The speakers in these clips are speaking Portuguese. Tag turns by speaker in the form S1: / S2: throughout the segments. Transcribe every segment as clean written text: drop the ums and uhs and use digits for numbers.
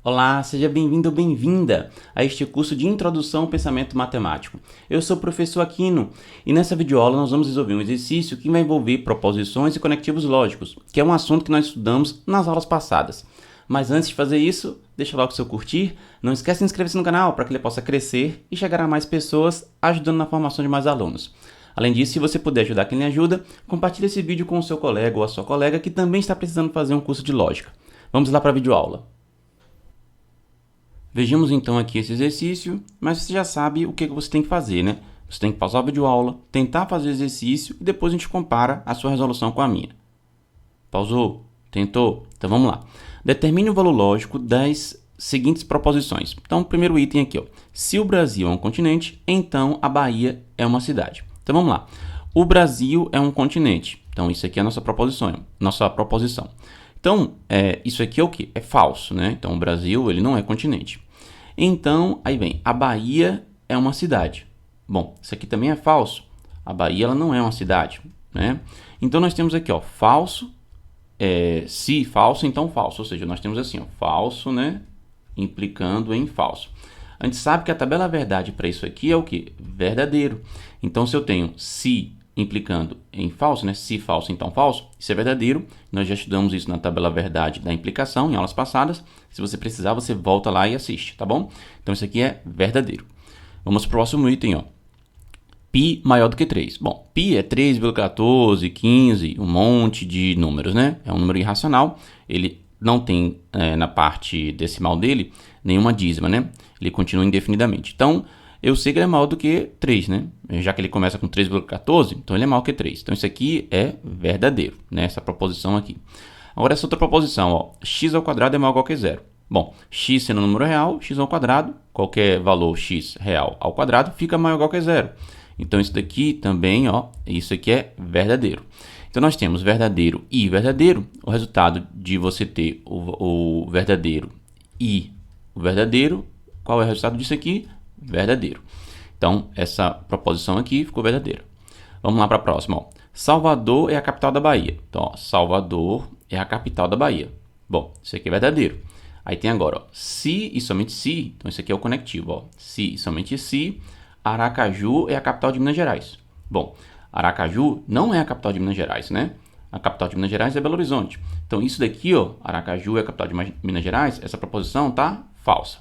S1: Olá, seja bem-vindo ou bem-vinda a este curso de Introdução ao Pensamento Matemático. Eu sou o professor Aquino e nessa videoaula nós vamos resolver um exercício que vai envolver proposições e conectivos lógicos, que é um assunto que nós estudamos nas aulas passadas. Mas antes de fazer isso, deixa logo o seu curtir, não esquece de inscrever-se no canal para que ele possa crescer e chegar a mais pessoas, ajudando na formação de mais alunos. Além disso, se você puder ajudar quem lhe ajuda, compartilhe esse vídeo com o seu colega ou a sua colega que também está precisando fazer um curso de lógica. Vamos lá para a videoaula. Vejamos então aqui esse exercício, mas você já sabe o que você tem que fazer, né? Você tem que pausar a videoaula, tentar fazer o exercício e depois a gente compara a sua resolução com a minha. Pausou? Tentou? Então vamos lá. Determine o valor lógico das seguintes proposições. Então, o primeiro item aqui, ó. Se o Brasil é um continente, então a Bahia é uma cidade. Então vamos lá. O Brasil é um continente. Então isso aqui é a nossa proposição. Então, isso aqui é o quê? É falso, né? Então o Brasil ele não é continente. Então, aí vem, a Bahia é uma cidade. Bom, isso aqui também é falso. A Bahia ela não é uma cidade, né? Então nós temos aqui, ó, falso, se falso, então falso. Ou seja, nós temos assim, ó, falso, né? Implicando em falso. A gente sabe que a tabela verdade para isso aqui é o quê? Verdadeiro. Então, se eu tenho se implicando em falso, né? Se falso, então falso, isso é verdadeiro. Nós já estudamos isso na tabela verdade da implicação em aulas passadas. Se você precisar, você volta lá e assiste, tá bom? Então, isso aqui é verdadeiro. Vamos para o próximo item, ó. Pi maior do que 3. Bom, pi é 3,14, 15, um monte de números, né? É um número irracional. Ele não tem, na parte decimal dele, nenhuma dízima, né? Ele continua indefinidamente. Então, eu sei que ele é maior do que 3, né? Já que ele começa com 3,14, então ele é maior que 3. Então, isso aqui é verdadeiro, né? Essa proposição aqui. Agora, essa outra proposição, ó. X ao quadrado é maior ou igual que zero. Bom, x sendo um número real, x ao quadrado, qualquer valor x real ao quadrado, fica maior ou igual que zero. Então, isso daqui também, ó, isso aqui é verdadeiro. Então, nós temos verdadeiro e verdadeiro. O resultado de você ter o verdadeiro e o verdadeiro, qual é o resultado disso aqui? Verdadeiro. Então, essa proposição aqui ficou verdadeira. Vamos lá para a próxima. Ó. Salvador é a capital da Bahia. Então, ó, Salvador é a capital da Bahia. Bom, isso aqui é verdadeiro. Aí tem agora, ó, se e somente se. Então, isso aqui é o conectivo. Ó. Se e somente se, Aracaju é a capital de Minas Gerais. Bom, Aracaju não é a capital de Minas Gerais, né? A capital de Minas Gerais é Belo Horizonte. Então, isso daqui, ó, Aracaju é a capital de Minas Gerais, essa proposição tá falsa.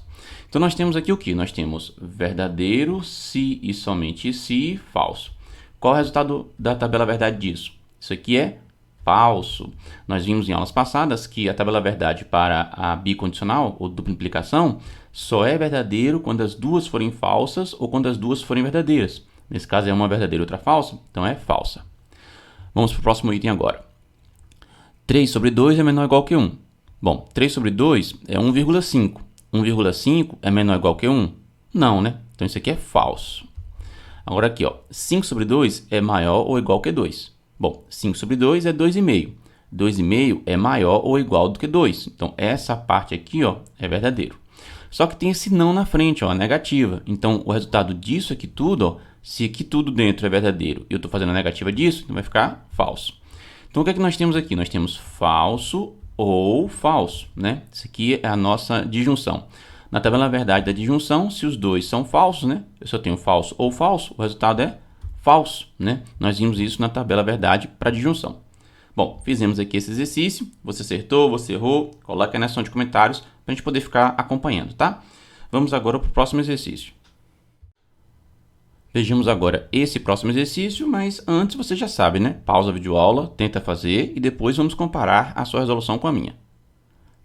S1: Então, nós temos aqui o que? Nós temos verdadeiro, se e somente se, falso. Qual é o resultado da tabela verdade disso? Isso aqui é falso. Nós vimos em aulas passadas que a tabela verdade para a bicondicional, ou dupla implicação, só é verdadeiro quando as duas forem falsas ou quando as duas forem verdadeiras. Nesse caso é uma verdadeira e outra falsa, então é falsa. Vamos para o próximo item agora. 3 sobre 2 é menor ou igual que 1. Bom, 3 sobre 2 é 1,5. 1,5 é menor ou igual que 1? Não, né? Então isso aqui é falso. Agora aqui, ó, 5 sobre 2 é maior ou igual que 2. Bom, 5 sobre 2 é 2,5. 2,5 é maior ou igual do que 2. Então essa parte aqui, ó, é verdadeiro. Só que tem esse não na frente, ó, a negativa. Então o resultado disso aqui tudo, ó, se aqui tudo dentro é verdadeiro e eu estou fazendo a negativa disso, então vai ficar falso. Então o que é que nós temos aqui? Nós temos falso ou falso, né? Isso aqui é a nossa disjunção. Na tabela verdade da disjunção, se os dois são falsos, né? Eu só tenho falso ou falso, o resultado é falso, né? Nós vimos isso na tabela verdade para disjunção. Bom, fizemos aqui esse exercício. Você acertou, você errou? Coloque aí na seção de comentários para a gente poder ficar acompanhando, tá? Vamos agora para o próximo exercício. Vejamos agora esse próximo exercício, mas antes você já sabe, né? Pausa a videoaula, tenta fazer e depois vamos comparar a sua resolução com a minha.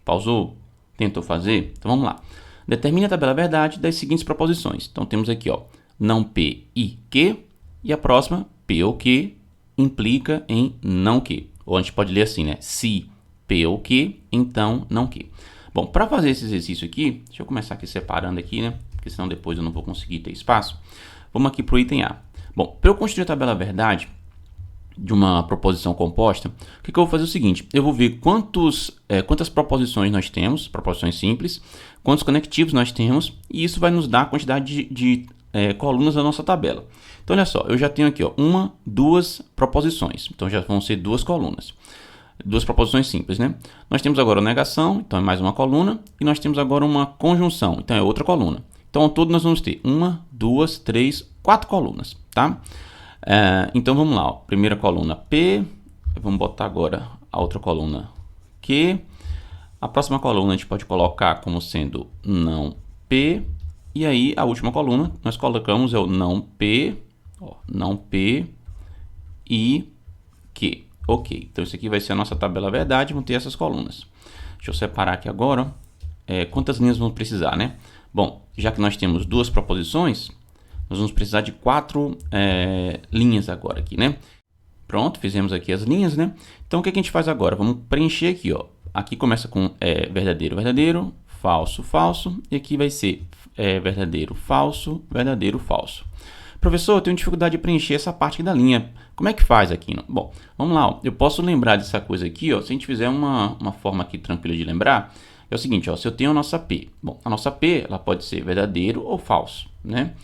S1: Pausou? Tentou fazer? Então vamos lá. Determine a tabela verdade das seguintes proposições. Então temos aqui, ó, não P e Q, e a próxima, P ou Q, implica em não Q. Ou a gente pode ler assim, né? Se P ou Q, então não Q. Bom, para fazer esse exercício aqui, deixa eu começar aqui separando aqui, né? Porque senão depois eu não vou conseguir ter espaço. Vamos aqui para o item A. Bom, para eu construir a tabela verdade de uma proposição composta, o que eu vou fazer é o seguinte, eu vou ver quantas proposições nós temos, proposições simples, quantos conectivos nós temos, e isso vai nos dar a quantidade de colunas da nossa tabela. Então, olha só, eu já tenho aqui, ó, duas proposições, então já vão ser duas colunas. duas proposições simples, né? Nós temos agora a negação, então é mais uma coluna, e nós temos agora uma conjunção, então é outra coluna. Então, ao todo, nós vamos ter 1, 2, 3, 4 colunas, tá? Então, vamos lá. Ó. Primeira coluna P, vamos botar agora a outra coluna Q. A próxima coluna a gente pode colocar como sendo não P. E aí, a última coluna, nós colocamos o não P, ó, não P e Q. Ok, então isso aqui vai ser a nossa tabela verdade, vão ter essas colunas. Deixa eu separar aqui agora quantas linhas vamos precisar, né? Bom, já que nós temos duas proposições, nós vamos precisar de 4 linhas agora aqui, né? Pronto, fizemos aqui as linhas, né? Então, o que a gente faz agora? Vamos preencher aqui, ó. Aqui começa com verdadeiro, verdadeiro, falso, falso. E aqui vai ser verdadeiro, falso, verdadeiro, falso. Professor, eu tenho dificuldade de preencher essa parte aqui da linha. Como é que faz aqui? Bom, vamos lá. Ó. Eu posso lembrar dessa coisa aqui, ó, se a gente fizer uma forma aqui tranquila de lembrar. É o seguinte, ó, se eu tenho a nossa P. Bom, a nossa P ela pode ser verdadeiro ou falso, né?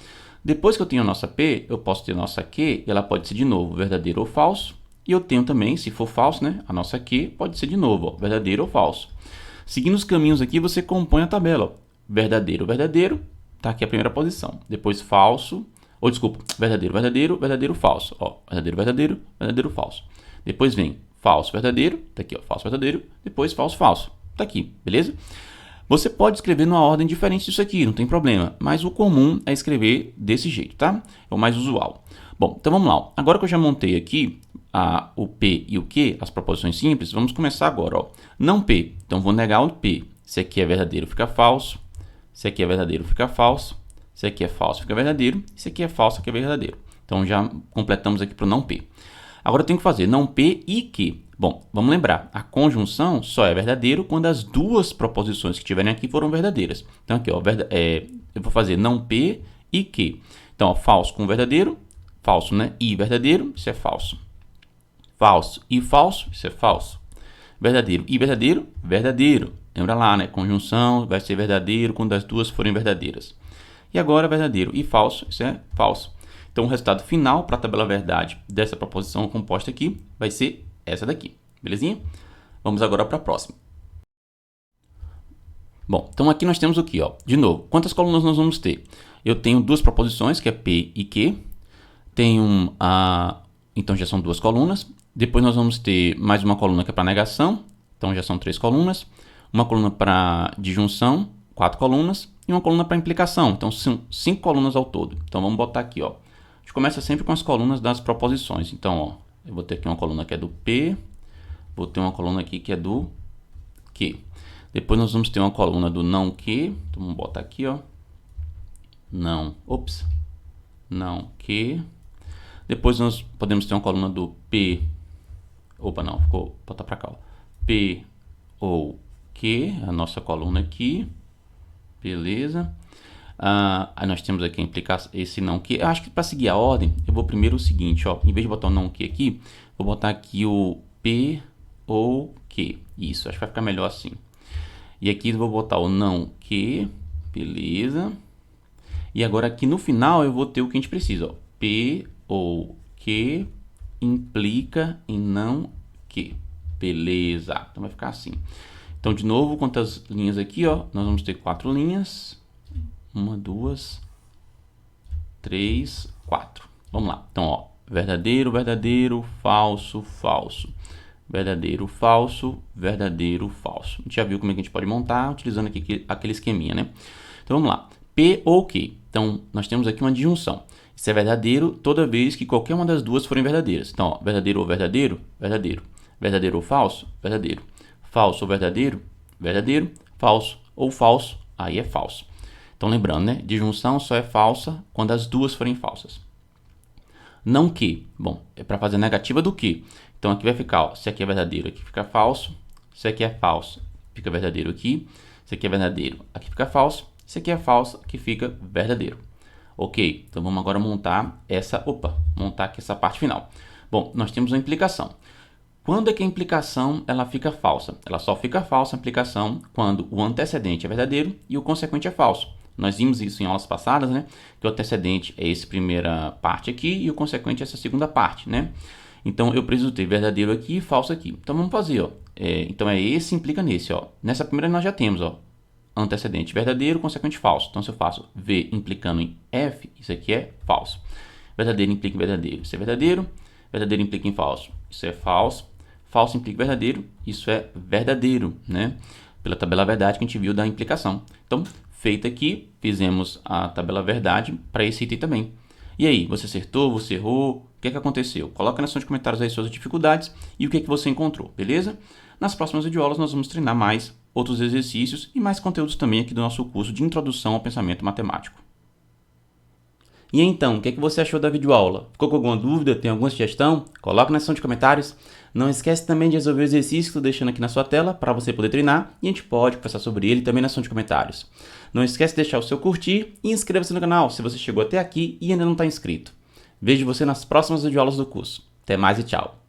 S1: Depois que eu tenho a nossa P, eu posso ter a nossa Q, e ela pode ser de novo verdadeiro ou falso. E eu tenho também, se for falso, né? A nossa Q pode ser de novo, ó, verdadeiro ou falso. Seguindo os caminhos aqui, você compõe a tabela. Ó. Verdadeiro, verdadeiro, tá aqui a primeira posição. Depois falso, ou desculpa, verdadeiro, verdadeiro, verdadeiro, falso. Ó, verdadeiro, verdadeiro, verdadeiro, falso. Depois vem falso, verdadeiro, tá aqui, ó, falso, verdadeiro. Depois falso, falso, tá aqui, beleza? Você pode escrever numa ordem diferente disso aqui, não tem problema. Mas o comum é escrever desse jeito, tá? É o mais usual. Bom, então vamos lá. Agora que eu já montei aqui o P e o Q, as proposições simples, vamos começar agora. Ó. Não P, então vou negar o P. Se aqui é verdadeiro, fica falso. Se aqui é verdadeiro, fica falso. Se aqui é falso, fica verdadeiro. Se aqui é falso, aqui é verdadeiro. Então já completamos aqui para o não P. Agora eu tenho que fazer não P e Q. Bom, vamos lembrar, a conjunção só é verdadeiro quando as duas proposições que tiverem aqui foram verdadeiras. Então aqui, ó, eu vou fazer não P e Q. Então, ó, falso com verdadeiro, falso, né? E verdadeiro, isso é falso. Falso e falso, isso é falso. Verdadeiro e verdadeiro, verdadeiro. Lembra lá, né? Conjunção vai ser verdadeiro quando as duas forem verdadeiras. E agora verdadeiro e falso, isso é falso. Então, o resultado final para a tabela verdade dessa proposição composta aqui vai ser essa daqui, belezinha? Vamos agora para a próxima. Bom, então aqui nós temos o que, ó? De novo, quantas colunas nós vamos ter? Eu tenho duas proposições, que é P e Q. Tenho então já são duas colunas. Depois nós vamos ter mais uma coluna que é para negação. Então já são 3 colunas. Uma coluna para disjunção, 4 colunas. E uma coluna para implicação. Então são 5 colunas ao todo. Então vamos botar aqui, ó. A gente começa sempre com as colunas das proposições. Então, ó, eu vou ter aqui uma coluna que é do P. Vou ter uma coluna aqui que é do Q. Depois nós vamos ter uma coluna do não Q. Então vamos botar aqui, ó. Não Q. Depois nós podemos ter uma coluna do P. Opa, não, ficou, botar para cá, ó. P ou Q, a nossa coluna aqui. Beleza. Aí nós temos aqui a implicação, esse não Q. Eu acho que para seguir a ordem, eu vou primeiro o seguinte, ó. Em vez de botar o não Q aqui, vou botar aqui o P ou Q. Isso, acho que vai ficar melhor assim. E aqui eu vou botar o não Q. Beleza. E agora aqui no final eu vou ter o que a gente precisa, ó. P ou Q implica em não Q. Beleza. Então vai ficar assim. Então, de novo, quantas linhas aqui, ó? Nós vamos ter 4 linhas. 1, 2, 3, 4. Vamos lá. Então, ó, verdadeiro, verdadeiro, falso, falso. Verdadeiro, falso, verdadeiro, falso. A gente já viu como é que a gente pode montar utilizando aqui aquele esqueminha, né? Então, vamos lá. P ou Q. Então, nós temos aqui uma disjunção. Isso é verdadeiro toda vez que qualquer uma das duas forem verdadeiras. Então, ó, verdadeiro ou verdadeiro, verdadeiro. Verdadeiro ou falso, verdadeiro. Falso ou verdadeiro, verdadeiro. Falso ou falso, aí é falso. Então, lembrando, né? Disjunção só é falsa quando as duas forem falsas. Não que. Bom, é para fazer a negativa do que. Então, aqui vai ficar, ó, se aqui é verdadeiro, aqui fica falso. Se aqui é falso, fica verdadeiro aqui. Se aqui é verdadeiro, aqui fica falso. Se aqui é falso, aqui fica verdadeiro. Ok, então vamos agora montar montar aqui essa parte final. Bom, nós temos uma implicação. Quando é que a implicação ela fica falsa? Ela só fica falsa a implicação quando o antecedente é verdadeiro e o consequente é falso. Nós vimos isso em aulas passadas, né? Que o antecedente é essa primeira parte aqui e o consequente é essa segunda parte, né? Então, eu preciso ter verdadeiro aqui e falso aqui. Então, vamos fazer, ó. Então, esse implica nesse, ó. Nessa primeira nós já temos, ó, antecedente verdadeiro, consequente falso. Então, se eu faço V implicando em F, isso aqui é falso. Verdadeiro implica em verdadeiro, isso é verdadeiro. Verdadeiro implica em falso, isso é falso. Falso implica em verdadeiro, isso é verdadeiro, né? Pela tabela verdade que a gente viu da implicação. Então, feita aqui, fizemos a tabela verdade para esse item também. E aí, você acertou, você errou? O que aconteceu? Coloca na seção de comentários aí suas dificuldades e o que você encontrou, beleza? Nas próximas videoaulas nós vamos treinar mais outros exercícios e mais conteúdos também aqui do nosso curso de Introdução ao Pensamento Matemático. E então, o que você achou da videoaula? Ficou com alguma dúvida? Tem alguma sugestão? Coloca na seção de comentários. Não esquece também de resolver o exercício que estou deixando aqui na sua tela para você poder treinar e a gente pode conversar sobre ele também na seção de comentários. Não esquece de deixar o seu curtir e inscreva-se no canal se você chegou até aqui e ainda não está inscrito. Vejo você nas próximas videoaulas do curso. Até mais e tchau!